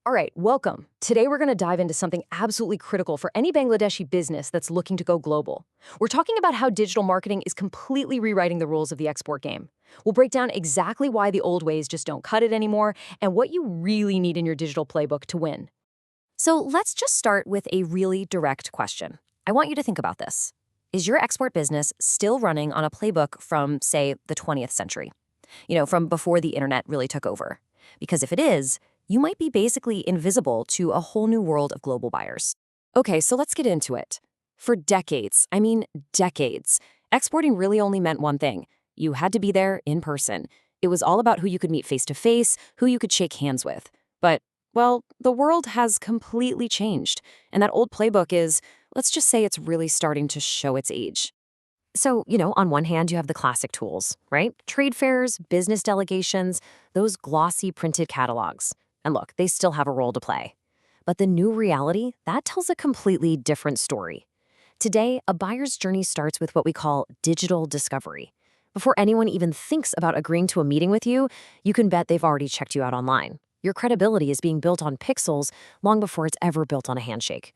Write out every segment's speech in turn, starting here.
All right, welcome. Today we're going to dive into something absolutely critical for any Bangladeshi business that's looking to go global. We're talking about how digital marketing is completely rewriting the rules of the export game. We'll break down exactly why the old ways just don't cut it anymore and what you really need in your digital playbook to win. So let's just start with a really direct question. I want you to think about this. Is your export business still running on a playbook from, say, the 20th century? From before the internet really took over? Because if it is, you might be basically invisible to a whole new world of global buyers. Okay, so let's get into it. For decades, decades, exporting really only meant one thing. You had to be there in person. It was all about who you could meet face to face, who you could shake hands with. But, well, the world has completely changed, and that old playbook is, let's just say it's really starting to show its age. So, on one hand, you have the classic tools, right? Trade fairs, business delegations, those glossy printed catalogs. And look, they still have a role to play. But the new reality, that tells a completely different story. Today, a buyer's journey starts with what we call digital discovery. Before anyone even thinks about agreeing to a meeting with you, you can bet they've already checked you out online. Your credibility is being built on pixels long before it's ever built on a handshake.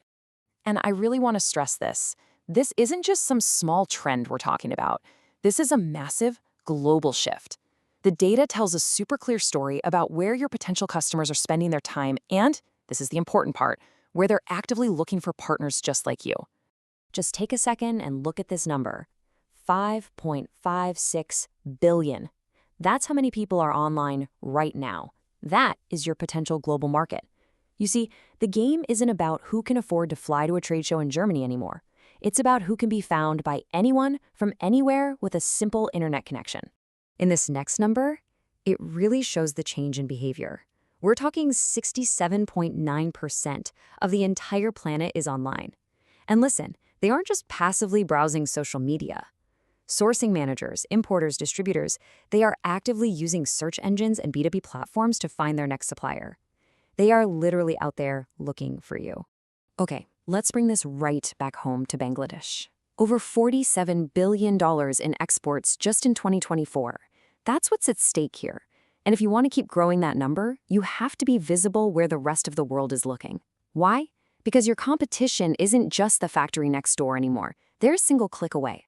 And I really want to stress this. This isn't just some small trend we're talking about. This is a massive global shift. The data tells a super clear story about where your potential customers are spending their time and, this is the important part, where they're actively looking for partners just like you. Just take a second and look at this number. 5.56 billion. That's how many people are online right now. That is your potential global market. You see, the game isn't about who can afford to fly to a trade show in Germany anymore. It's about who can be found by anyone from anywhere with a simple internet connection. In this next number, it really shows the change in behavior. We're talking 67.9% of the entire planet is online. And listen, they aren't just passively browsing social media. Sourcing managers, importers, distributors, they are actively using search engines and B2B platforms to find their next supplier. They are literally out there looking for you. Okay, let's bring this right back home to Bangladesh. Over $47 billion in exports just in 2024. That's what's at stake here. And if you want to keep growing that number, you have to be visible where the rest of the world is looking. Why? Because your competition isn't just the factory next door anymore. They're a single click away.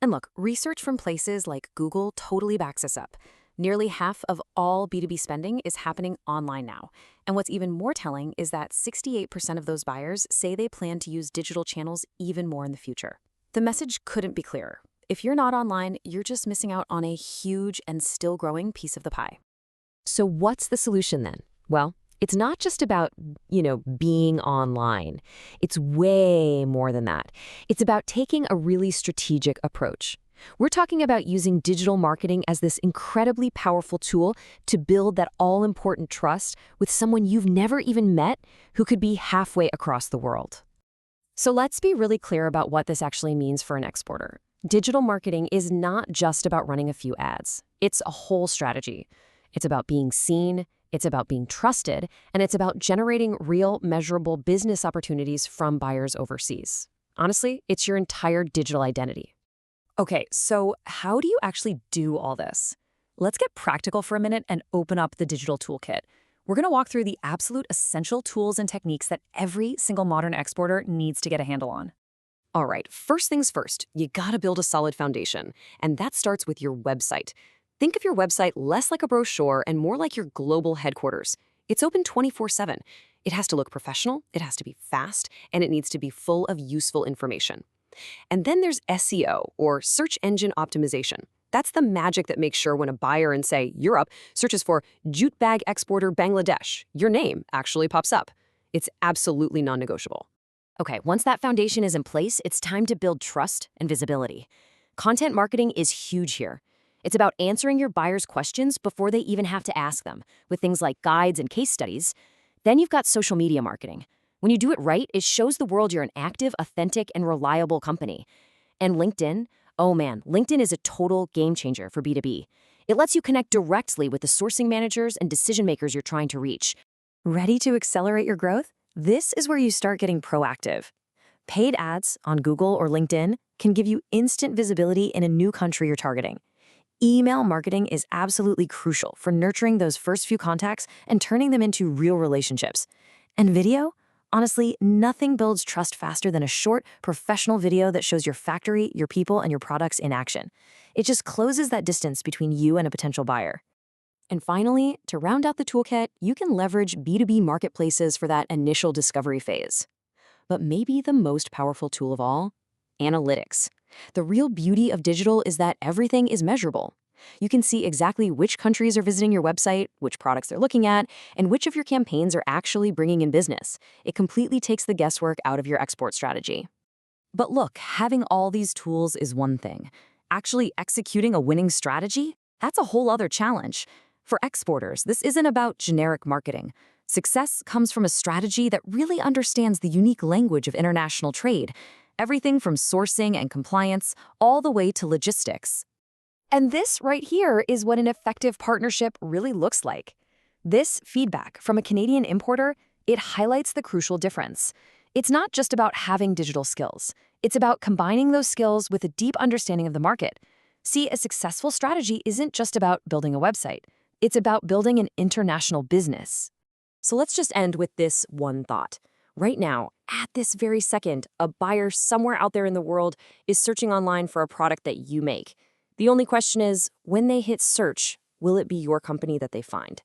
And look, research from places like Google totally backs us up. Nearly half of all B2B spending is happening online now. And what's even more telling is that 68% of those buyers say they plan to use digital channels even more in the future. The message couldn't be clearer. If you're not online, you're just missing out on a huge and still growing piece of the pie. So what's the solution then? Well, it's not just about, being online. It's way more than that. It's about taking a really strategic approach. We're talking about using digital marketing as this incredibly powerful tool to build that all-important trust with someone you've never even met who could be halfway across the world. So let's be really clear about what this actually means for an exporter. Digital marketing is not just about running a few ads. It's a whole strategy. It's about being seen, it's about being trusted, and it's about generating real, measurable business opportunities from buyers overseas. Honestly, it's your entire digital identity. Okay, so how do you actually do all this? Let's get practical for a minute and open up the digital toolkit. We're going to walk through the absolute essential tools and techniques that every single modern exporter needs to get a handle on. All right, first things first, you gotta build a solid foundation, and that starts with your website. Think of your website less like a brochure and more like your global headquarters. It's open 24/7. It has to look professional, it has to be fast, and it needs to be full of useful information. And then there's SEO, or search engine optimization. That's the magic that makes sure when a buyer in, say, Europe searches for jute bag exporter Bangladesh, your name actually pops up. It's absolutely non-negotiable. Okay, once that foundation is in place, it's time to build trust and visibility. Content marketing is huge here. It's about answering your buyers' questions before they even have to ask them, with things like guides and case studies. Then you've got social media marketing. When you do it right, it shows the world you're an active, authentic, and reliable company. And LinkedIn? Oh man, LinkedIn is a total game changer for B2B. It lets you connect directly with the sourcing managers and decision makers you're trying to reach. Ready to accelerate your growth? This is where you start getting proactive. Paid ads on Google or LinkedIn can give you instant visibility in a new country you're targeting. Email marketing is absolutely crucial for nurturing those first few contacts and turning them into real relationships. And video? Honestly, nothing builds trust faster than a short, professional video that shows your factory, your people, and your products in action. It just closes that distance between you and a potential buyer. And finally, to round out the toolkit, you can leverage B2B marketplaces for that initial discovery phase. But maybe the most powerful tool of all? Analytics. The real beauty of digital is that everything is measurable. You can see exactly which countries are visiting your website, which products they're looking at, and which of your campaigns are actually bringing in business. It completely takes the guesswork out of your export strategy. But look, having all these tools is one thing. Actually executing a winning strategy? That's a whole other challenge. For exporters, this isn't about generic marketing. Success comes from a strategy that really understands the unique language of international trade, everything from sourcing and compliance all the way to logistics. And this right here is what an effective partnership really looks like. This feedback from a Canadian importer, it highlights the crucial difference. It's not just about having digital skills. It's about combining those skills with a deep understanding of the market. See, a successful strategy isn't just about building a website. It's about building an international business. So let's just end with this one thought. Right now, at this very second, a buyer somewhere out there in the world is searching online for a product that you make. The only question is, when they hit search, will it be your company that they find?